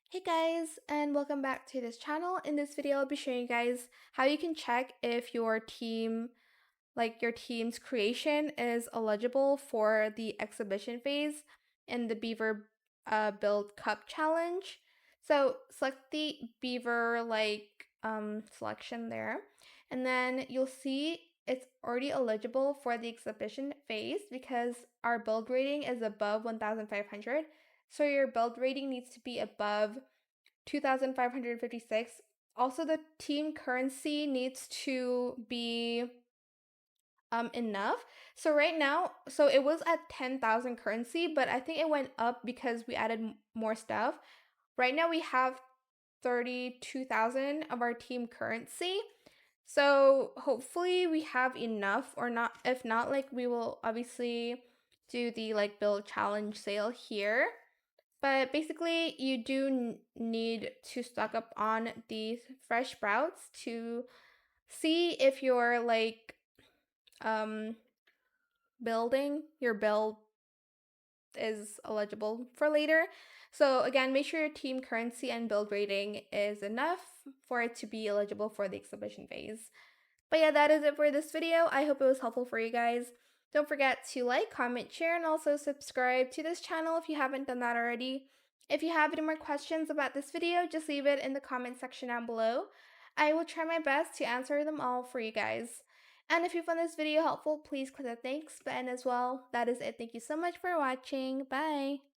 Hey guys, and welcome back to this channel. In this video, I'll be showing you guys how you can check if your team, like your team's creation, is eligible for the exhibition phase in the Beaver Build Cup Challenge. So select the Beaver selection there, and then you'll see it's already eligible for the exhibition phase because our build rating is above 1,500. So your build rating needs to be above 2,556. Also, the team currency needs to be enough. So right now, so it was at 10,000 currency, but I think it went up because we added more stuff. Right now we have 32,000 of our team currency. So hopefully we have enough, or not. If not, like, we will obviously do the build challenge sale here. But basically, you do need to stock up on these fresh sprouts to see if your um building your build is eligible for later. So again, make sure your team currency and build rating is enough for it to be eligible for the exhibition phase. But yeah, that is it for this video. I hope it was helpful for you guys. Don't forget to like, comment, share, and also subscribe to this channel if you haven't done that already. If you have any more questions about this video, just leave it in the comment section down below. I will try my best to answer them all for you guys. And if you found this video helpful, please click the thanks button as well. That is it. Thank you so much for watching. Bye!